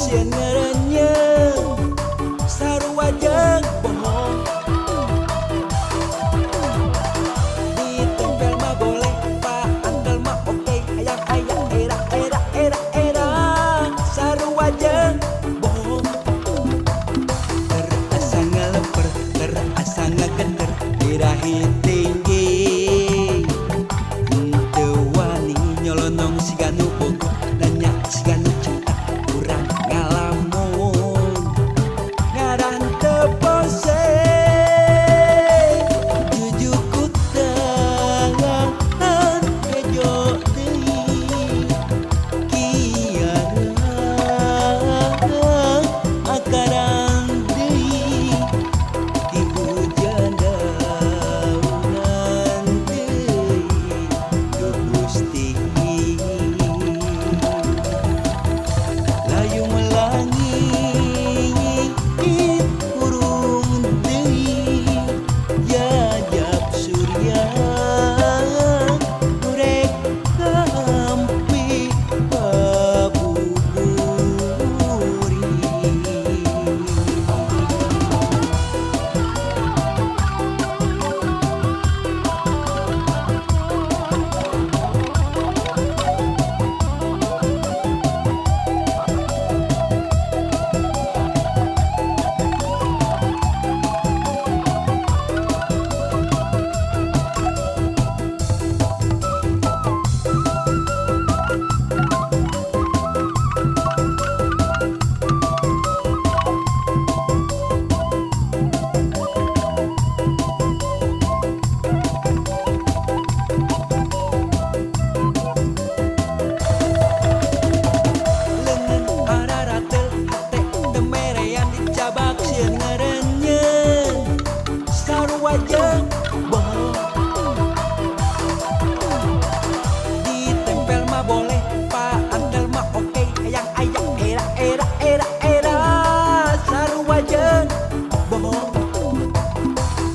sieun ngarenyeuh sarua jeung bohong. Ditempel mah boleh, paantel mah oke, hayang-hayang era sarua jeung bohong. Terasa ngeleper, terasa ngegenter, birahi tinggi, henteu wani nyolonong siga nu bogoh, nanya siga nu cinta urang ngalamun ngaran teu pose. Jujuk ku tangan hejo deui kiara akaran deui di hujan daunan deui duh Gusti layu melangi urung deui jajab surya murek kampi babuburi. Leungeun araratel hate teu merean dicabak sieun ngarenyeuh sarua jeung bohong. Ditempel mah boleh, paantel mah oke, hayang-hayang era sarua jeung bohong.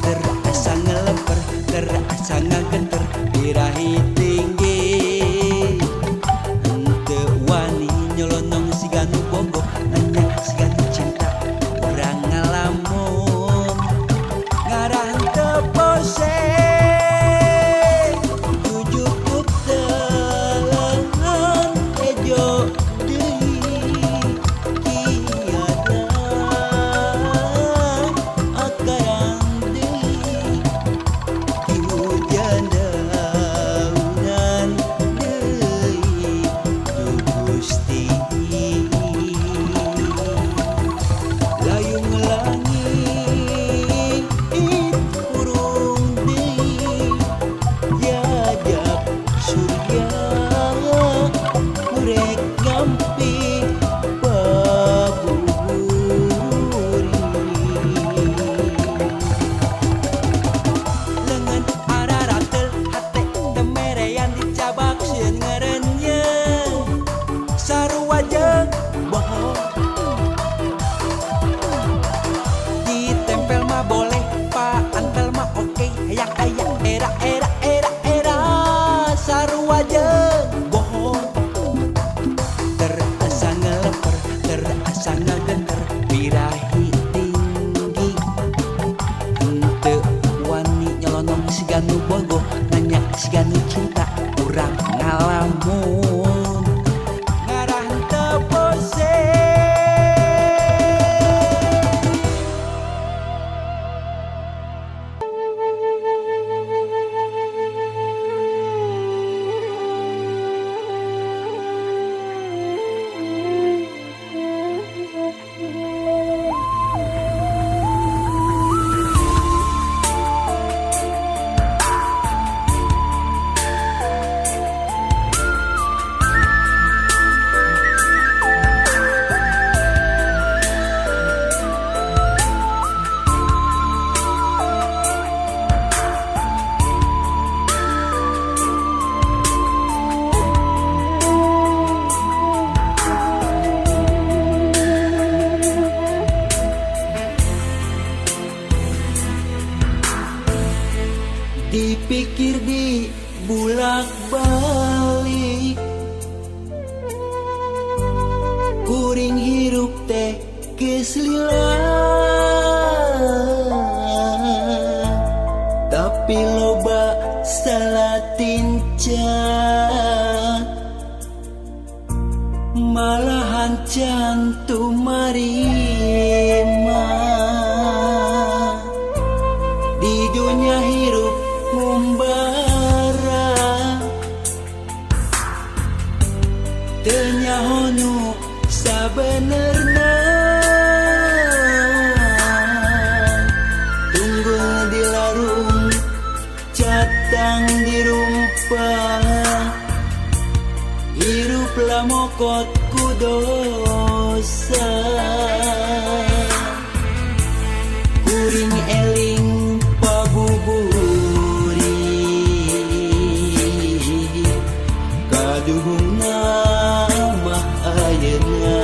Terasa ngeleper, terasa ngegenter, birahi tinggi, henteu wani nyolonong siga nu bogoh, nanya siga nu cinta urang ngalamun ngaran teu pose. Jujuk ku tangan hejo deui kiara akaran deui di hujan daunan deui duh Gusti layu melangi urung deui jajab surya murek ngampi babuburi. Leungeun araratel hate teu merean dicabak sieun ngarenyeuh sarua jeung bohong. Ditempel mah boleh, paantel mah oke, hayang-hayang era sarua jeung bohong. Terasa ngeleper, terasa ngegenter, birahi tinggi, henteu wani nyolonong siga nu bogoh, nanya siga nu cinta urang ngalamun ngaran teu pose. Dipikir di bulak balik kuring hirup hirup teh geus lila, tapi loba salah tinca, malahan cantu marima di dunia hirup ngumbara, teu nyaho nu sabenerna, tunggul dilarung catang dirumpah, hirup lamokot ku dosa, kuring eling pabuburi kaduhungna mah ayeuna,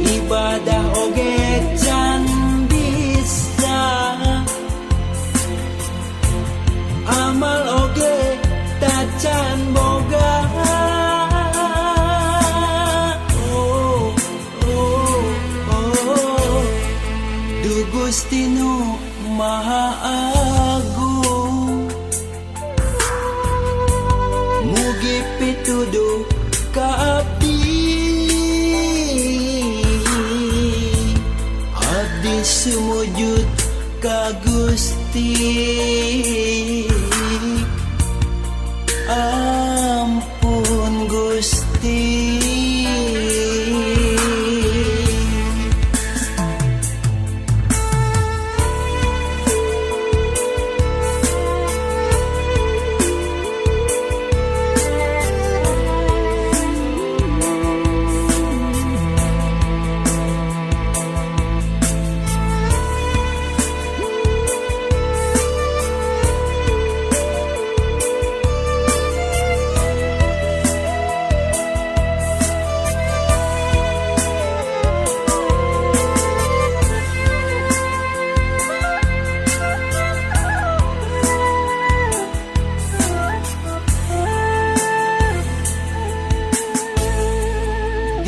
ibadah oge can bisa, amal oge tacan boga. Oh, oh, oh, Du Gusti nu Maha Agung, mugi pituduh ka abdi, abdi sumujud ka Gusti, ampun Gusti.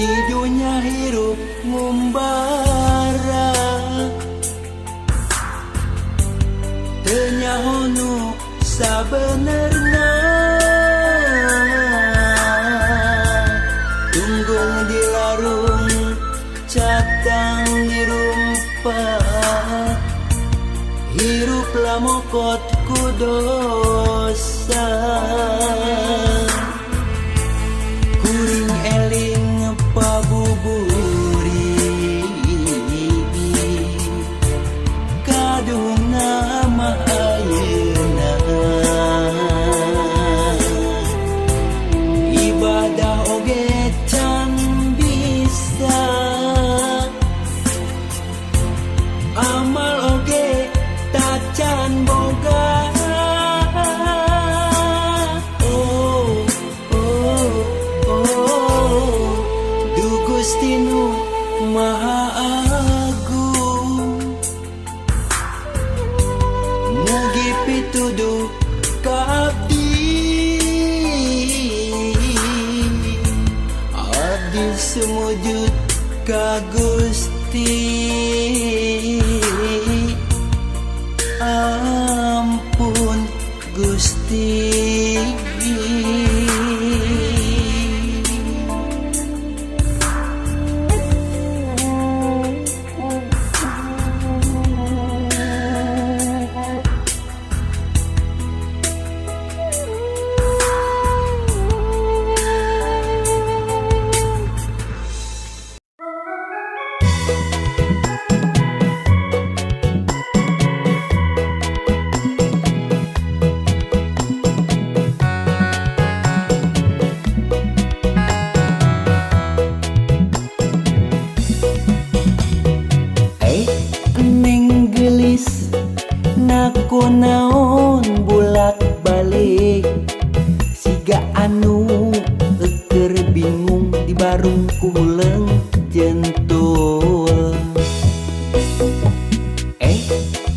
Di dunia hirup ngumbara, teu nyaho nu sabenerna, tunggul dilarung catang dirumpah, hirup lamokot ku dosa, kuring eling pabuburi kadungna mah ayeuna, ibadah oge can bisa, amal oge tacan boga. Oh, oh, oh, Du Gusti nu Maha Agung, mugi pituduh ka abdi, abdi sumujud ka Gusti, ampun Gusti. Naon bulak balik siga anu keur bingung di barung kuleung jentul.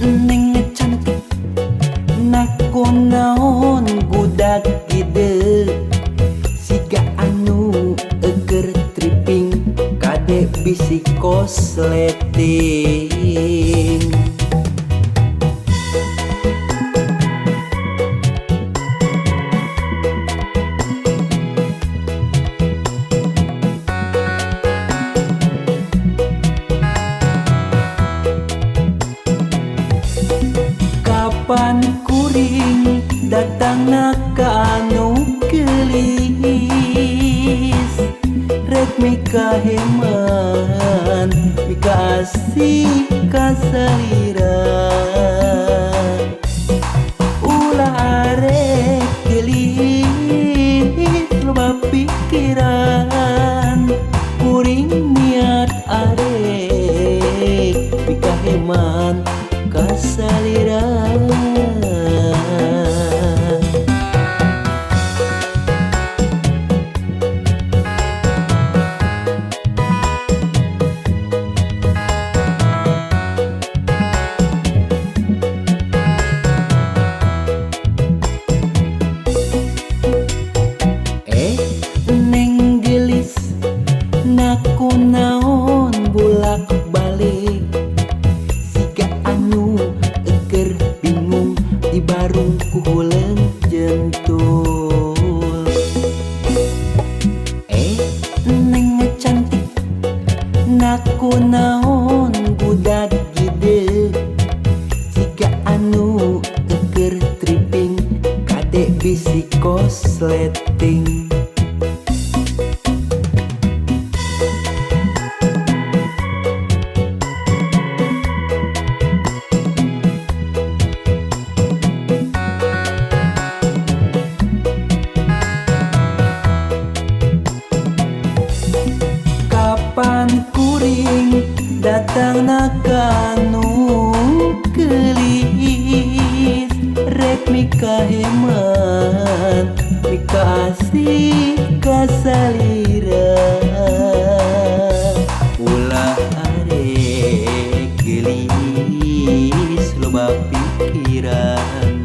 Neng cantik naon budak gede siga anu keur bisi kosleting. Kapan kuring datang ka anu gelis, rek mika heman mika asih kasalira. Ulah arek gelis loba pikiran, kuring niat arek mika heman kasalira. Neng gelis naku naon bulak balik, siga anu eker bingung di barung kuhuleung jentul. Neng cantik naku naon budak gede, siga anu eker tripping kade bisi kosleting. Kapan kuring datang ka anu gelis, rek mika heman mika asih kasalira. Ulah arek gelis loba pikiran,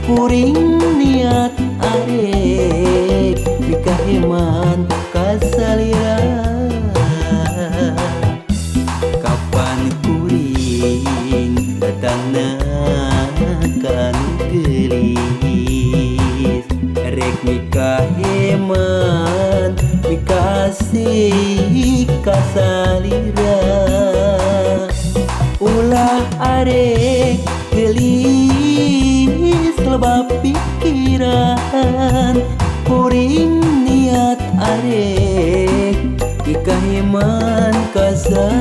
kuring niat arek mika heman kasalira. Kapan kuring datang ka anu gelis, rek mika heman mika asih kasalira. Ulah arek gelis loba pikiran, kuring niat arek mika heman kasalira.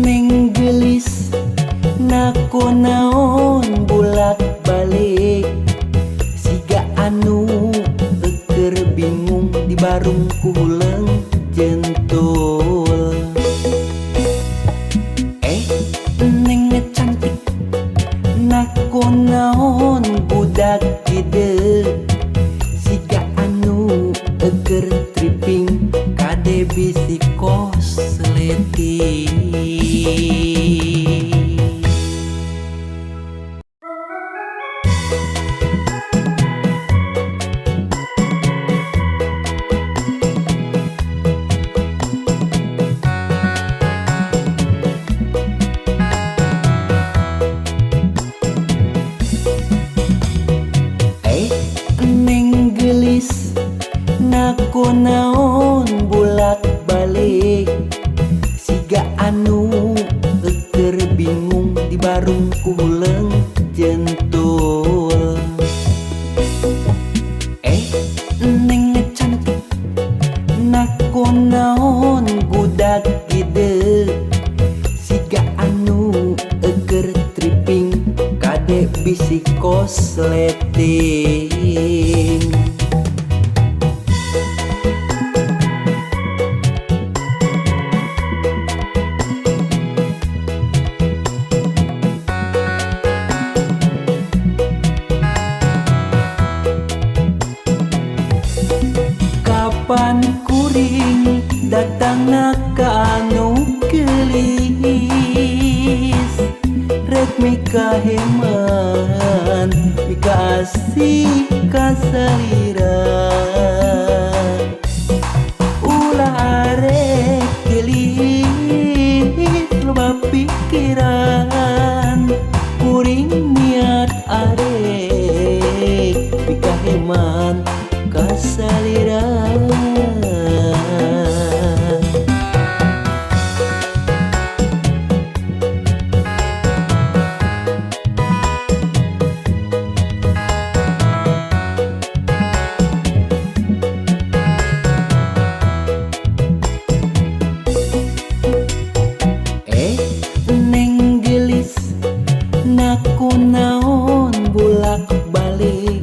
Neng gelis naku naon bulak balik, siga anu eker bingung di barung kuhuleung jentul. Neng cantik naku naon budak gede, siga anu eker tripping kade bisi kosleting. Neng gelis naku naon bulak balik, siga anu eker bingung di barung kuhuleung jentul. Neng cantik naku naon budak gede, siga anu eker tripping kade bisi kosleting. Kapan kuring datang ka anu gelis, rek mika heman mika asih kasalira. Ulah arek gelis loba pikiran, kuring niat arek mika heman kasalira. Neng gelis naku naon bolak balik,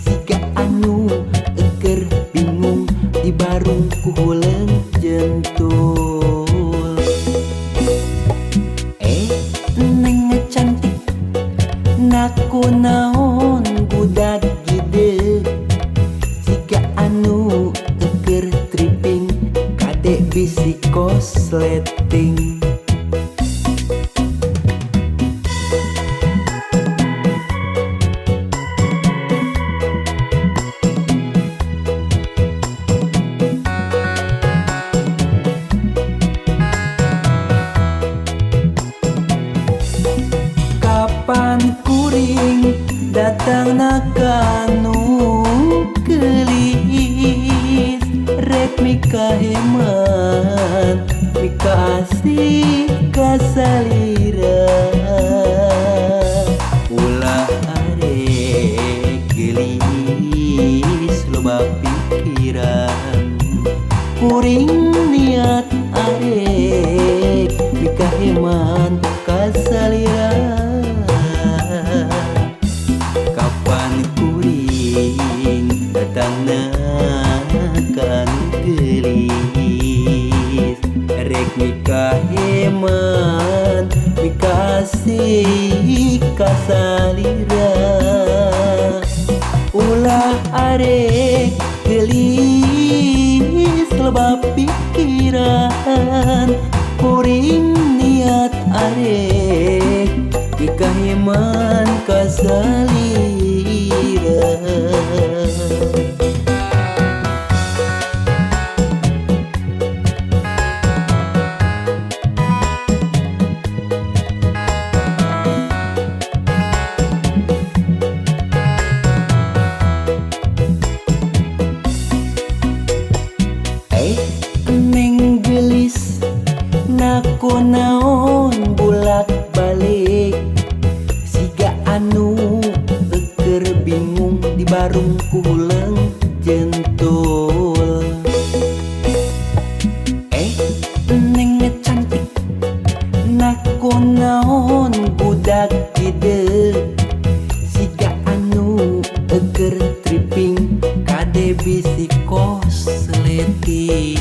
siga anu eker bingung di barung kuhuleung jentul. Neng cantik naku naon budak gede, siga anu eker tripping kadek bisi kosleting. Kapan kuring datang ka anu gelis, rek mika heman mika asih kasalira. Ulah arek gelis loba pikiran, kuring niat arek mika heman kasalira. Kapan kuring datang ka anu gelis, rek mika heman mika asih kasalira. Ulah arek gelis loba pikiran, kuring niat arek mika heman kasalira. Neng gelis naku naon bolak balik, siga anu eker bingung di barung kuhuleung jentul. Neng cantik naku naon budak gede, siga anu eker tripping kade bisi kosleting.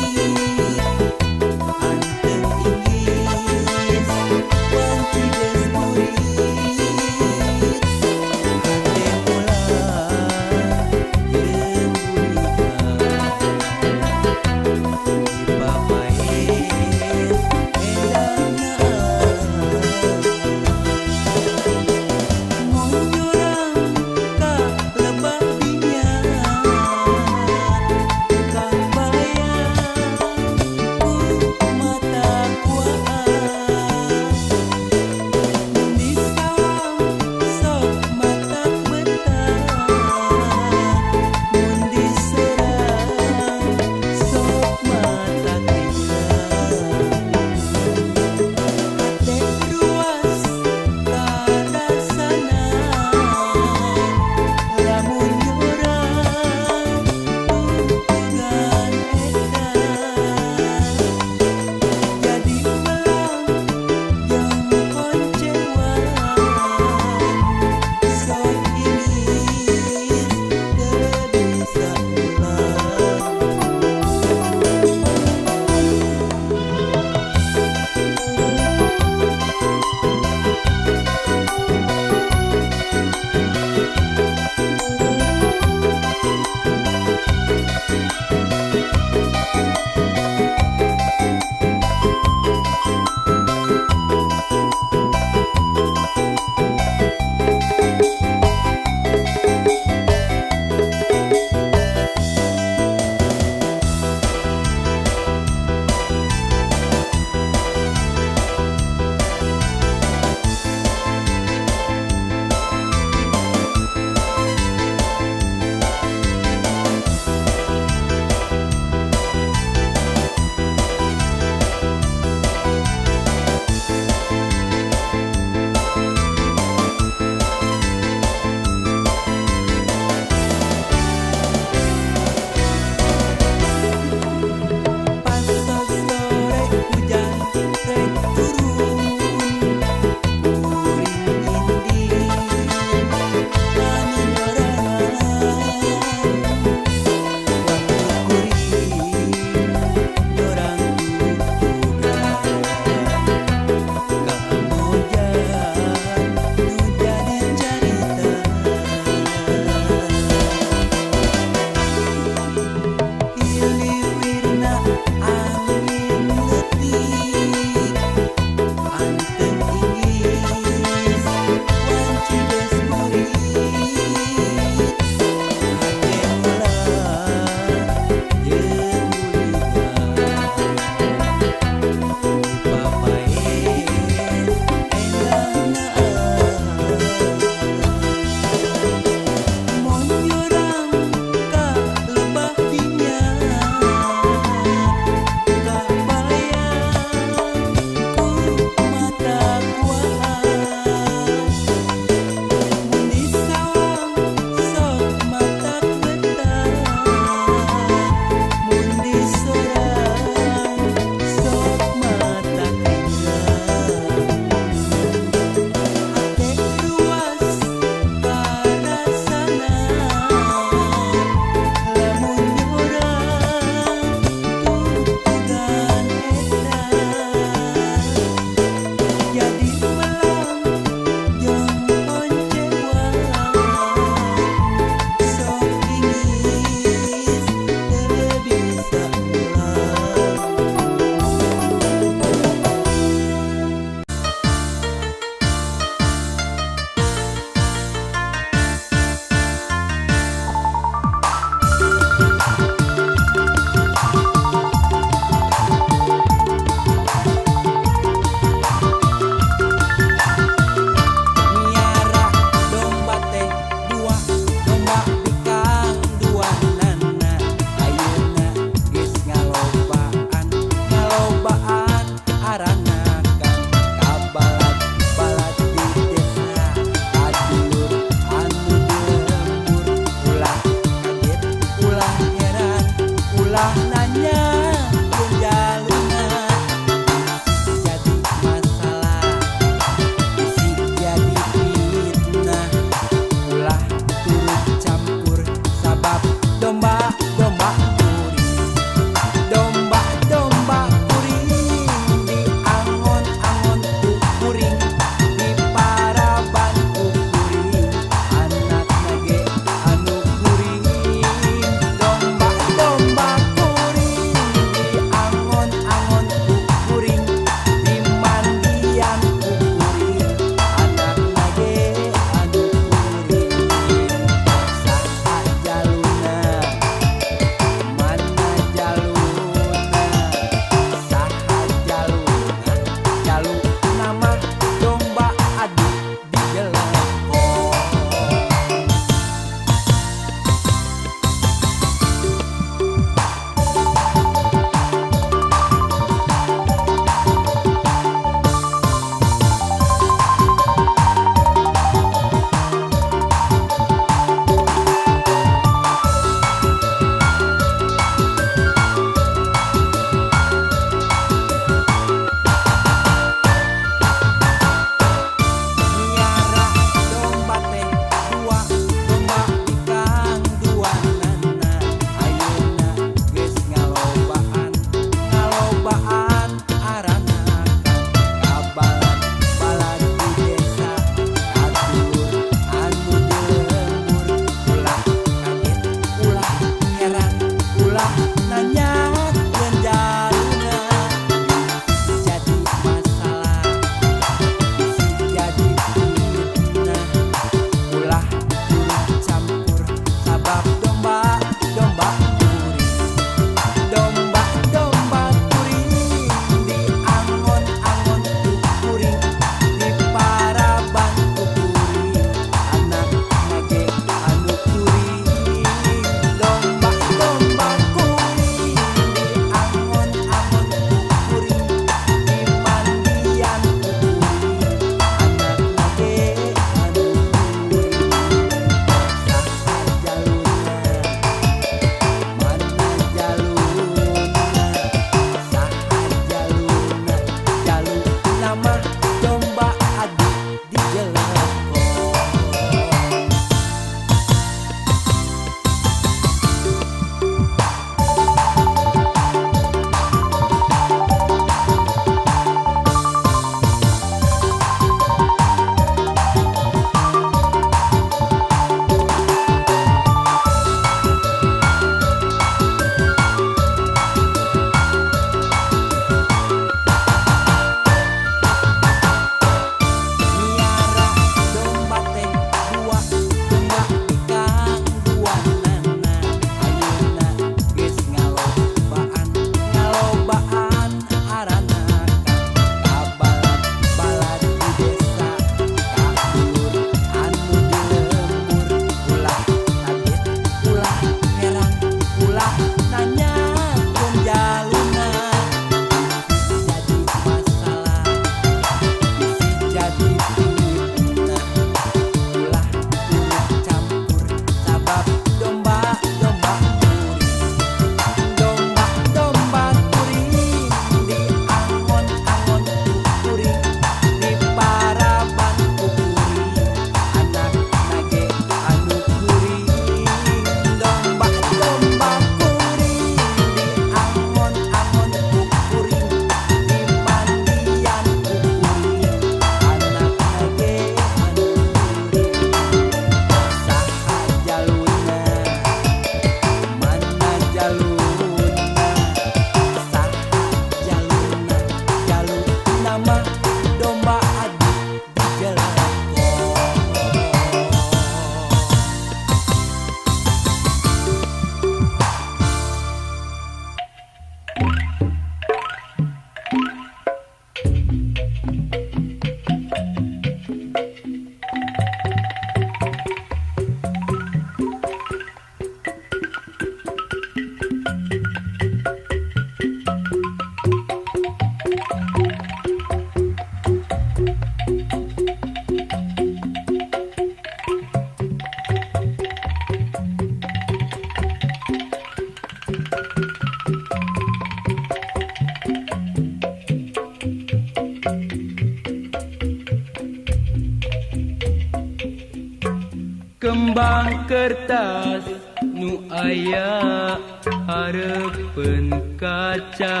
Kembang kertas nu aya hareupeun kaca,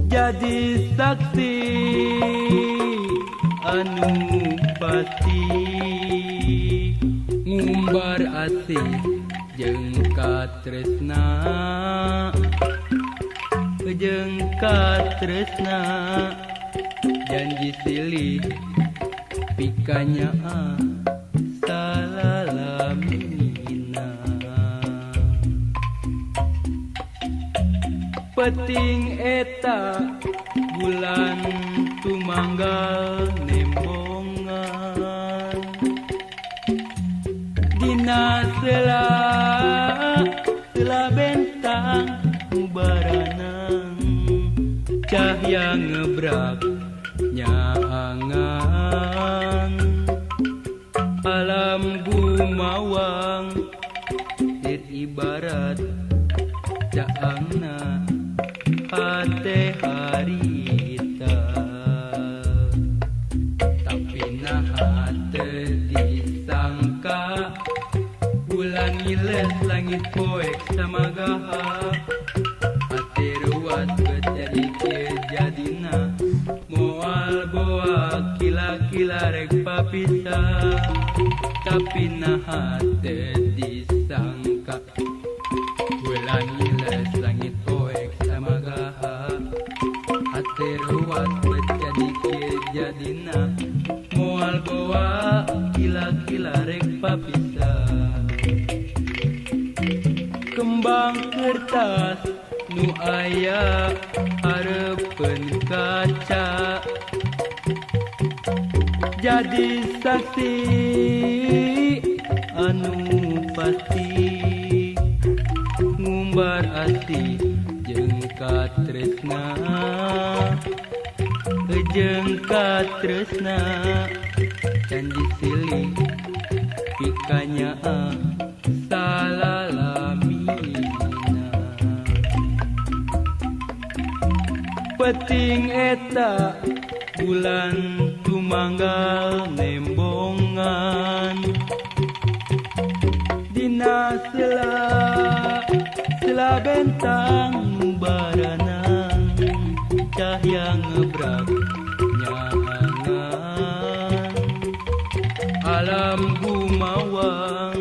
jadi saksi anu pasti ngumbar asih jeung katresna, jeung katresna janji silih pikanya salalamina. Peting eta bulan tumanggal nembongan, dina sela bentang baranang cahya ngebrak nyaangan. Alam gumawang dit ibarat caangna hate harita, tapi naha teu disangka bulan ngiles langit poek samagaha, hate ruas jadi jadina moal boa kila-kila rek papisah, tapi naha teu disangka bulan ngiles langit poek samagaha, hate ruas jadi jadina moal boa kila-kila rek papisah. Kembang kertas nu aya hareupeun kaca, jadi saksi anu pasti ngumbar asih jeung katresna, jeung katresna janji silih pikanya salalamina. Peting eta bulan tumanggal nembongan, dina sela bentang baranang cahya ngebrak nyaangan. Alam gumawang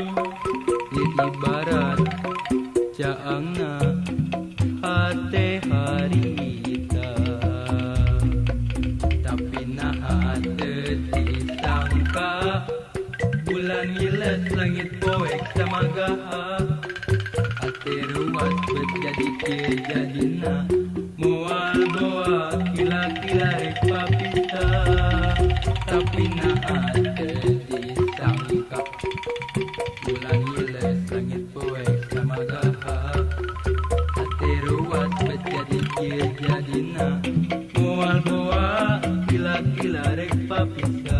dit ibarat caangna hate harita, tapi naha teu disangka bulan ngiles langit poek samagaha, hate ruas jadi jadina moal boa kila-kila rek papisah, tapi naha teu disangka bulan ngiles langit poek samagaha, hate ruas jadi jadina moal boa kila-kila rek papisah.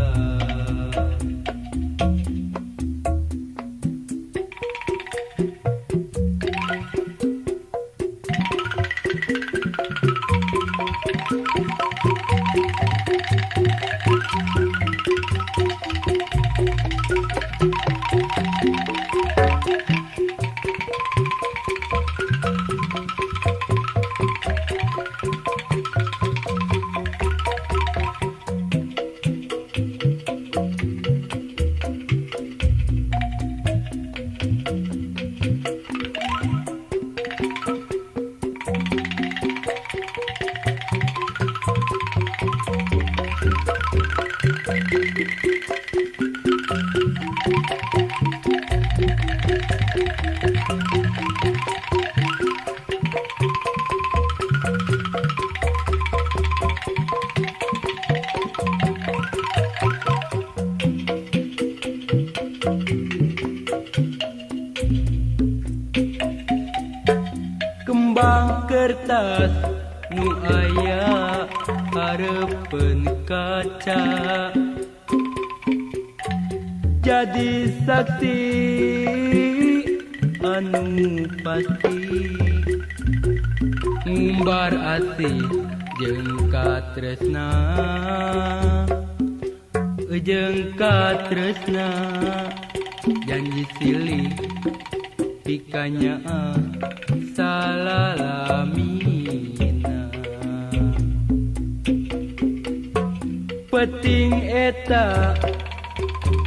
Kembang kertas nu aya hareupeun kaca, jadi saksi anu pasti ngumbar asih jeung katresna, ujung katresna janji silih pikanya salalamina peting eta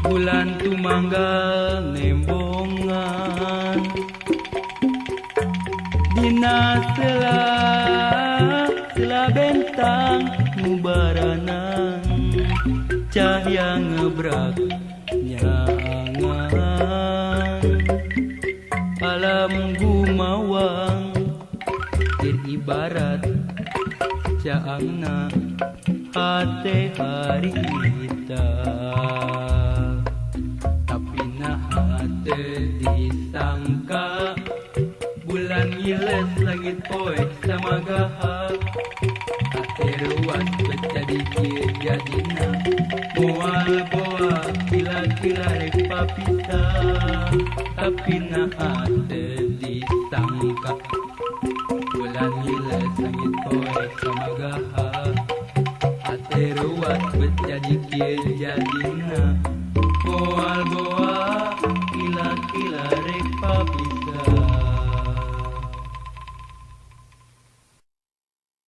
bulan tumanggal nembongan dina sela bentang ngubaranang cahya ngebrak nyangan alam gumawang ibarat caangna hate harita tapi nah hate disangka bulan ngiles langit poek sama gahak hate ruas berjadi jadina mual boa kila-kila rek papisah tapi nah hate disangka bulan ngiles langit poek sama gahak hate ruas berjadi jadina mual boa